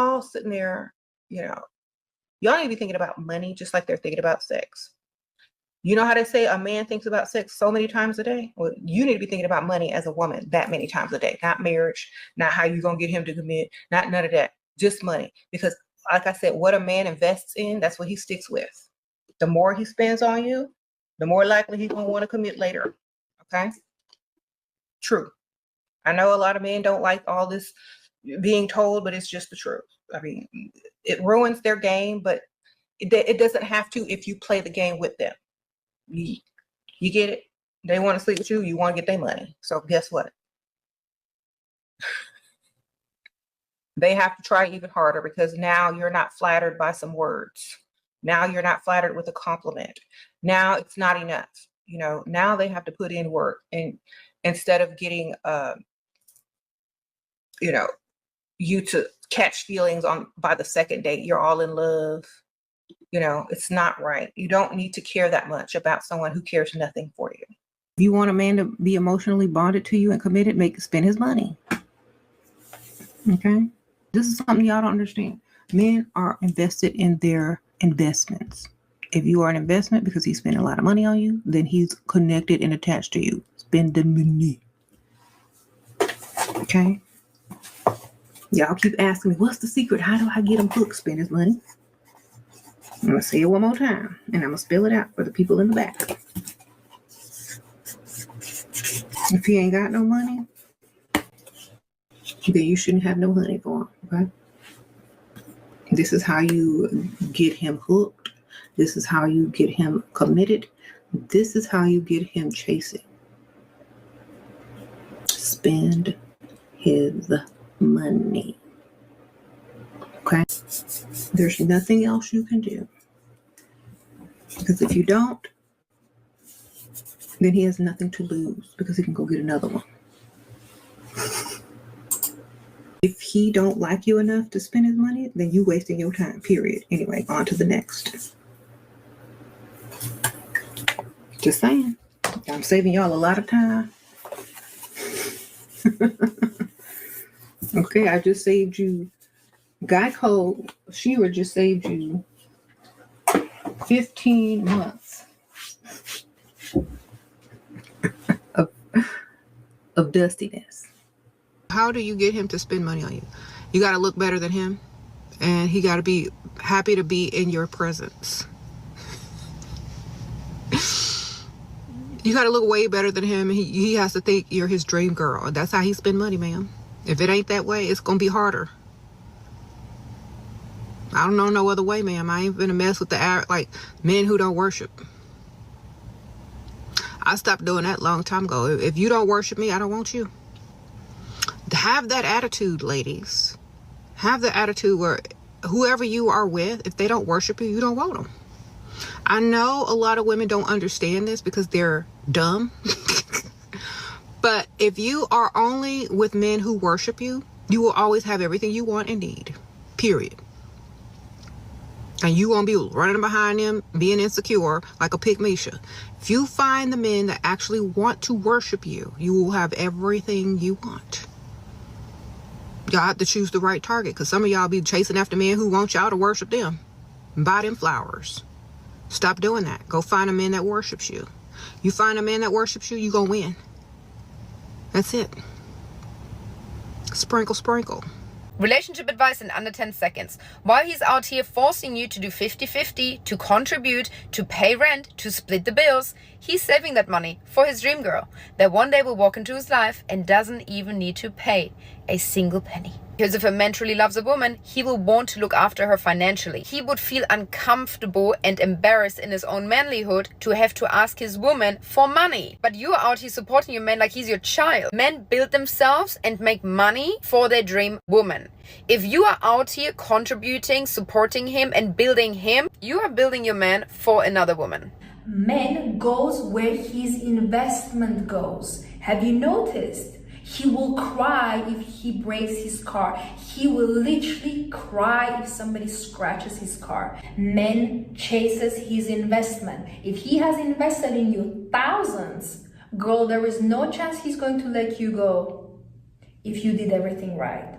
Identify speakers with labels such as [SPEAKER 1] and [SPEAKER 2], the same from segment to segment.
[SPEAKER 1] all sitting there, y'all need to be thinking about money just like they're thinking about sex. You know how they say a man thinks about sex so many times a day? Well, you need to be thinking about money as a woman that many times a day, not marriage, not how you're going to get him to commit, not none of that, just money. Because like I said, what a man invests in, that's what he sticks with. The more he spends on you, the more likely he's going to want to commit later. Okay? True. I know a lot of men don't like all this being told, but it's just the truth. I mean, it ruins their game, but it doesn't have to if you play the game with them. You get it? They want to sleep with you. You want to get their money. So guess what? They have to try even harder because now you're not flattered by some words. Now you're not flattered with a compliment. Now it's not enough. Now they have to put in work, and instead of getting, you to catch feelings by the second date, you're all in love. It's not right. You don't need to care that much about someone who cares nothing for you. If you want a man to be emotionally bonded to you and committed, spend his money. Okay? This is something y'all don't understand. Men are invested in their investments. If you are an investment because he's spending a lot of money on you, then he's connected and attached to you. Spend the money. Okay? Y'all keep asking me, what's the secret? How do I get him hooked? Spend his money. I'm going to say it one more time, and I'm going to spell it out for the people in the back. If he ain't got no money, then you shouldn't have no honey for him, okay? This is how you get him hooked. This is how you get him committed. This is how you get him chasing. Spend his money. Okay? There's nothing else you can do. Because if you don't, then he has nothing to lose because he can go get another one. If he don't like you enough to spend his money, then you wasting your time, period. Anyway, on to the next. Just saying. I'm saving y'all a lot of time. Okay, I just saved you. Geico, Shira just saved you 15 months of dustiness. How do you get him to spend money on you? You got to look better than him, and he got to be happy to be in your presence. You got to look way better than him. He has to think you're his dream girl. That's how he spend money, ma'am. If it ain't that way, it's going to be harder. I don't know no other way, ma'am. I ain't gonna mess with the men who don't worship. I stopped doing that a long time ago. If you don't worship me, I don't want you. Have that attitude, ladies. Have the attitude where whoever you are with, if they don't worship you, you don't want them. I know a lot of women don't understand this because they're dumb. But if you are only with men who worship you, you will always have everything you want and need. Period. And you won't be running behind them, being insecure like a pygmisha. If you find the men that actually want to worship you, you will have everything you want. Y'all have to choose the right target, because some of y'all be chasing after men who want y'all to worship them and buy them flowers. Stop doing that. Go find a man that worships you. You find a man that worships you, you gonna win. That's it. Sprinkle, sprinkle.
[SPEAKER 2] Relationship advice in under 10 seconds. While he's out here forcing you to do 50-50, to contribute, to pay rent, to split the bills, he's saving that money for his dream girl that one day will walk into his life and doesn't even need to pay a single penny. Because if a man truly loves a woman, he will want to look after her financially. He would feel uncomfortable and embarrassed in his own manlyhood to have to ask his woman for money. But you are out here supporting your man like he's your child. Men build themselves and make money for their dream woman. If you are out here contributing, supporting him and building him, you are building your man for another woman.
[SPEAKER 3] Man goes where his investment goes. Have you noticed? He will cry if he breaks his car. He will literally cry if somebody scratches his car. Man chases his investment. If he has invested in you thousands, girl, there is no chance he's going to let you go if you did everything right.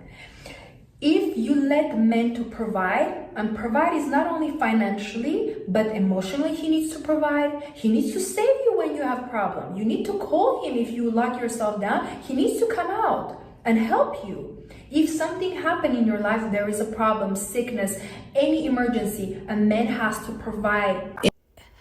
[SPEAKER 3] If you let men to provide, and provide is not only financially, but emotionally he needs to provide. He needs to save you when you have problem. You need to call him if you lock yourself down. He needs to come out and help you. If something happened in your life, there is a problem, sickness, any emergency, a man has to provide.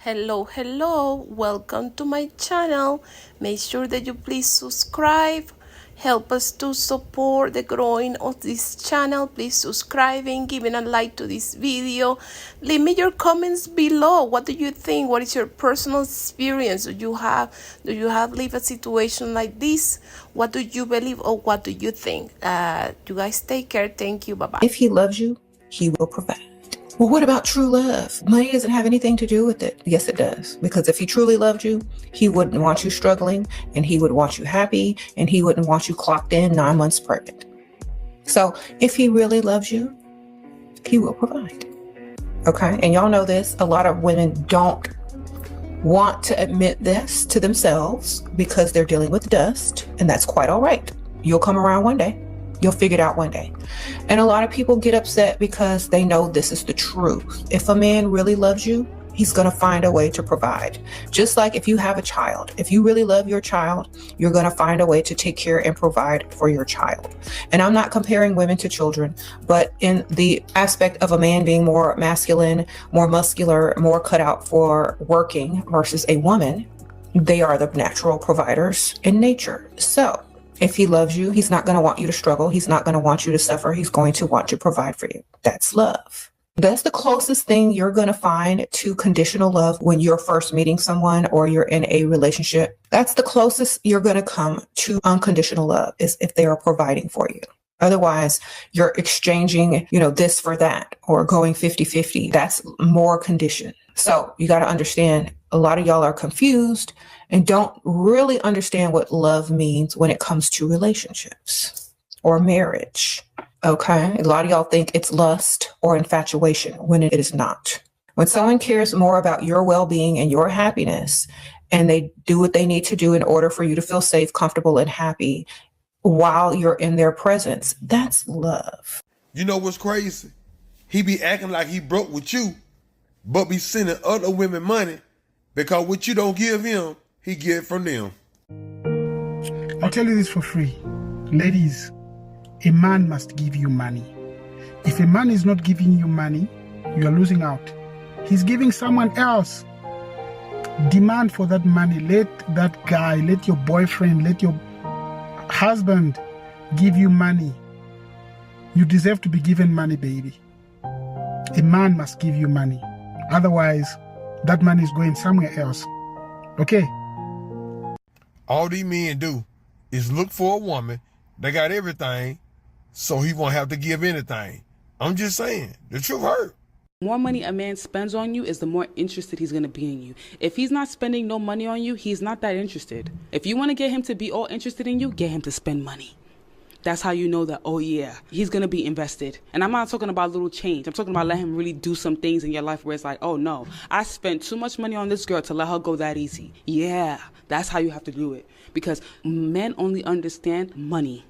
[SPEAKER 4] Hello, welcome to my channel. Make sure that you please subscribe. Help us to support the growing of this channel. Please subscribing, giving a like to this video. Leave me your comments below. What do you think? What is your personal experience? Do you have lived a situation like this? What do you believe, or what do you think? You guys take care. Thank you. Bye-bye.
[SPEAKER 1] If he loves you, he will provide. Well, what about true love? Money doesn't have anything to do with it. Yes, it does. Because if he truly loved you, he wouldn't want you struggling, and he would want you happy, and he wouldn't want you clocked in 9 months pregnant. So if he really loves you, he will provide. Okay. And y'all know this. A lot of women don't want to admit this to themselves because they're dealing with dust, and that's quite all right. You'll come around one day. You'll figure it out one day. And a lot of people get upset because they know this is the truth. If a man really loves you, he's going to find a way to provide. Just like if you have a child, if you really love your child, you're going to find a way to take care and provide for your child. And I'm not comparing women to children, but in the aspect of a man being more masculine, more muscular, more cut out for working versus a woman, they are the natural providers in nature. So if he loves you, he's not going to want you to struggle. He's not going to want you to suffer. He's going to want to provide for you. That's love. That's the closest thing you're going to find to conditional love when you're first meeting someone or you're in a relationship. That's the closest you're going to come to unconditional love, is if they are providing for you. Otherwise, you're exchanging, this for that, or going 50-50. That's more condition. So you got to understand, a lot of y'all are confused and don't really understand what love means when it comes to relationships or marriage. Okay. A lot of y'all think it's lust or infatuation when it is not. When someone cares more about your well-being and your happiness, and they do what they need to do in order for you to feel safe, comfortable, and happy while you're in their presence, that's love.
[SPEAKER 5] You know what's crazy? He be acting like he broke with you, but be sending other women money because what you don't give him, he get from them.
[SPEAKER 6] I'll tell you this for free. Ladies, a man must give you money. If a man is not giving you money, you are losing out. He's giving someone else. Demand for that money. Let that guy, let your boyfriend, let your husband give you money. You deserve to be given money, baby. A man must give you money. Otherwise, that money is going somewhere else. Okay?
[SPEAKER 5] All these men do is look for a woman that got everything so he won't have to give anything. I'm just saying, the truth hurt.
[SPEAKER 7] The more money a man spends on you is the more interested he's going to be in you. If he's not spending no money on you, he's not that interested. If you want to get him to be all interested in you, get him to spend money. That's how you know that, oh yeah, he's going to be invested. And I'm not talking about little change. I'm talking about letting him really do some things in your life where it's like, oh no, I spent too much money on this girl to let her go that easy. Yeah, that's how you have to do it. Because men only understand money.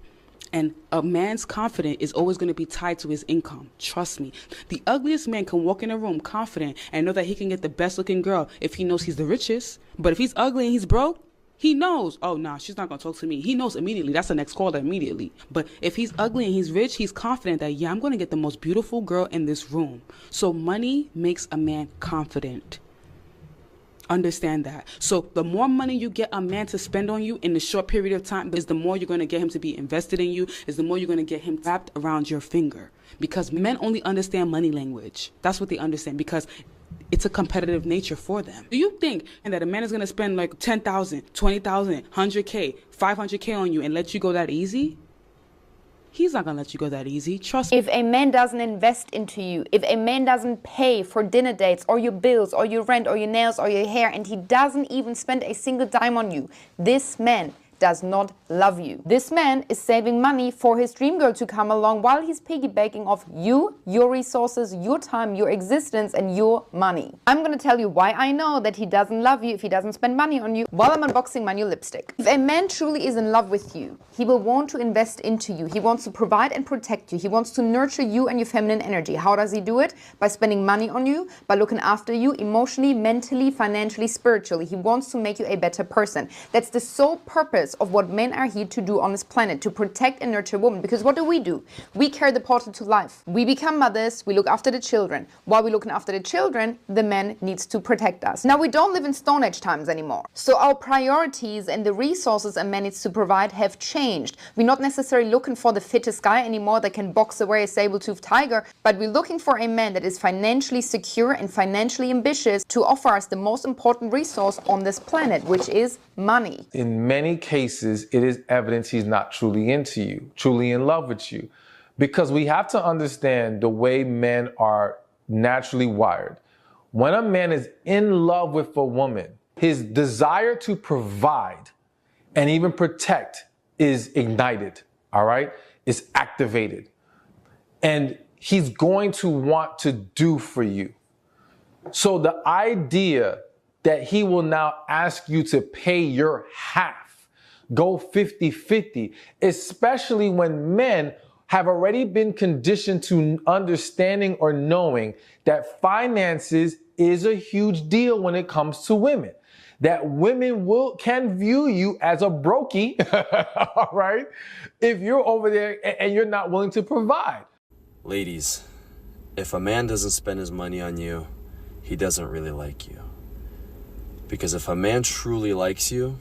[SPEAKER 7] And a man's confidence is always going to be tied to his income. Trust me. The ugliest man can walk in a room confident and know that he can get the best looking girl if he knows he's the richest. But if he's ugly and he's broke, he knows, oh, nah, she's not going to talk to me. He knows immediately. That's the next caller immediately. But if he's ugly and he's rich, he's confident that, yeah, I'm going to get the most beautiful girl in this room. So money makes a man confident. Understand that. So the more money you get a man to spend on you in a short period of time is the more you're going to get him to be invested in you, is the more you're going to get him wrapped around your finger. Because men only understand money language. That's what they understand, because it's a competitive nature for them. Do you think that a man is going to spend like 10,000, 20,000, 100K, 500K on you and let you go that easy? He's not going to let you go that easy. Trust me.
[SPEAKER 2] If a man doesn't invest into you, if a man doesn't pay for dinner dates or your bills or your rent or your nails or your hair, and he doesn't even spend a single dime on you, this man does not love you. This man is saving money for his dream girl to come along while he's piggybacking off you, your resources, your time, your existence, and your money. I'm gonna tell you why I know that he doesn't love you if he doesn't spend money on you while I'm unboxing my new lipstick. If a man truly is in love with you, he will want to invest into you. He wants to provide and protect you. He wants to nurture you and your feminine energy. How does he do it? By spending money on you, by looking after you emotionally, mentally, financially, spiritually. He wants to make you a better person. That's the sole purpose of what men are here to do on this planet, to protect and nurture women. Because what do? We carry the portal to life. We become mothers, we look after the children. While we're looking after the children, the man needs to protect us. Now, we don't live in Stone Age times anymore. So our priorities and the resources a man needs to provide have changed. We're not necessarily looking for the fittest guy anymore that can box away a saber-toothed tiger, but we're looking for a man that is financially secure and financially ambitious to offer us the most important resource on this planet, which is money.
[SPEAKER 8] In many cases, it is evidence he's not truly into you, truly in love with you. Because we have to understand the way men are naturally wired. When a man is in love with a woman, his desire to provide and even protect is ignited, all right? It's activated. And he's going to want to do for you. So the idea that he will now ask you to pay your half, go 50-50, especially when men have already been conditioned to understanding or knowing that finances is a huge deal when it comes to women. That women can view you as a brokey, all right, if you're over there and you're not willing to provide.
[SPEAKER 9] Ladies, if a man doesn't spend his money on you, he doesn't really like you. Because if a man truly likes you,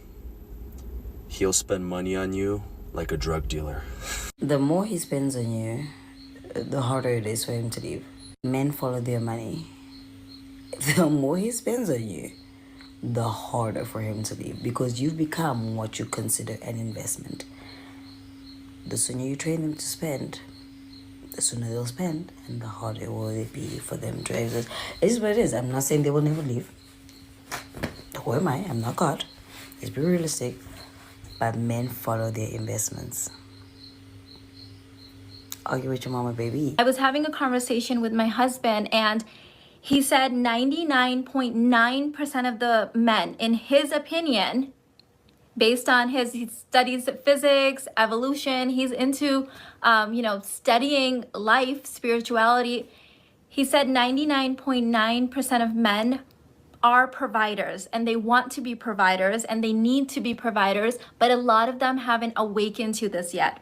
[SPEAKER 9] he'll spend money on you like a drug dealer.
[SPEAKER 10] The more he spends on you, the harder it is for him to leave. Men follow their money. The more he spends on you, the harder for him to leave, because you've become what you consider an investment. The sooner you train them to spend, the sooner they'll spend, and the harder will it be for them to exist. It is what it is. I'm not saying they will never leave. Who am I? I'm not God. Let's be realistic. But men follow their investments. Argue with your mama, baby.
[SPEAKER 11] I was having a conversation with my husband, and he said 99.9% of the men, in his opinion, based on his studies of physics, evolution, he's into, studying life, spirituality. He said 99.9% of men are providers, and they want to be providers, and they need to be providers, but a lot of them haven't awakened to this yet.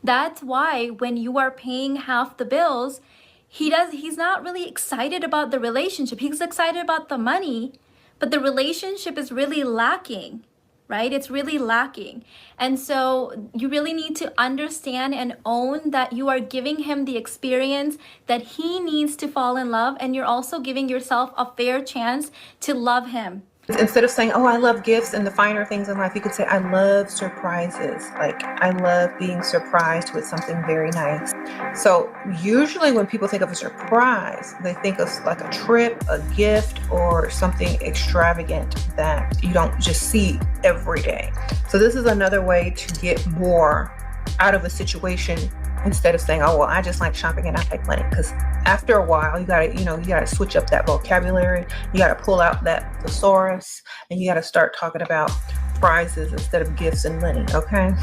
[SPEAKER 11] That's why when you are paying half the bills, he's not really excited about the relationship. He's excited about the money, but the relationship is really lacking, right? It's really lacking. And so you really need to understand and own that you are giving him the experience that he needs to fall in love, and you're also giving yourself a fair chance to love him.
[SPEAKER 1] Instead of saying, oh, I love gifts and the finer things in life, you could say, I love surprises. Like, I love being surprised with something very nice. So usually when people think of a surprise, they think of like a trip, a gift, or something extravagant that you don't just see every day. So this is another way to get more out of a situation, instead of saying, oh, well, I just like shopping and I like money. Because after a while, you gotta switch up that vocabulary. You gotta pull out that thesaurus, and you gotta start talking about prizes instead of gifts and money, okay?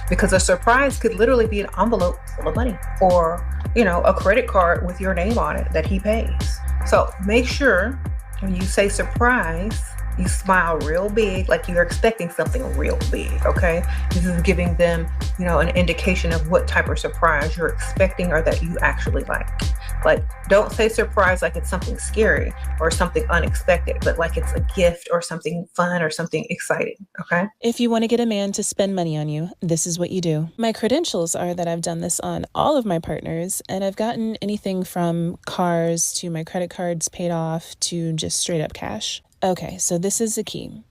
[SPEAKER 1] Because a surprise could literally be an envelope full of money, or, a credit card with your name on it that he pays. So make sure when you say surprise, you smile real big, like you're expecting something real big, okay? This is giving them, an indication of what type of surprise you're expecting or that you actually like. Like, don't say surprise like it's something scary or something unexpected, but like it's a gift or something fun or something exciting, okay?
[SPEAKER 12] If you want to get a man to spend money on you, this is what you do. My credentials are that I've done this on all of my partners, and I've gotten anything from cars to my credit cards paid off to just straight up cash. Okay, so this is the key.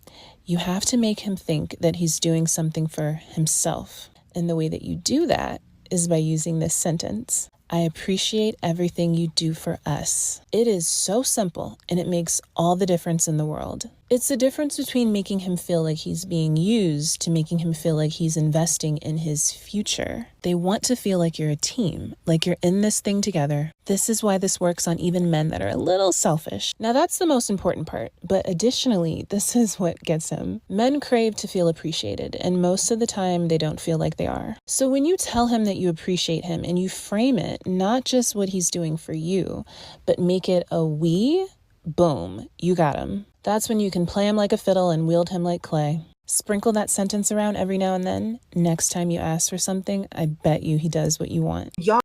[SPEAKER 12] You have to make him think that he's doing something for himself. And the way that you do that is by using this sentence. I appreciate everything you do for us. It is so simple, and it makes all the difference in the world. It's the difference between making him feel like he's being used to making him feel like he's investing in his future. They want to feel like you're a team, like you're in this thing together. This is why this works on even men that are a little selfish. Now that's the most important part, but additionally, this is what gets him. Men crave to feel appreciated, and most of the time they don't feel like they are. So when you tell him that you appreciate him and you frame it, not just what he's doing for you, but make it a we, boom, you got him. That's when you can play him like a fiddle and wield him like clay. Sprinkle that sentence around every now and then. Next time you ask for something, I bet you he does what you want.
[SPEAKER 1] Y'all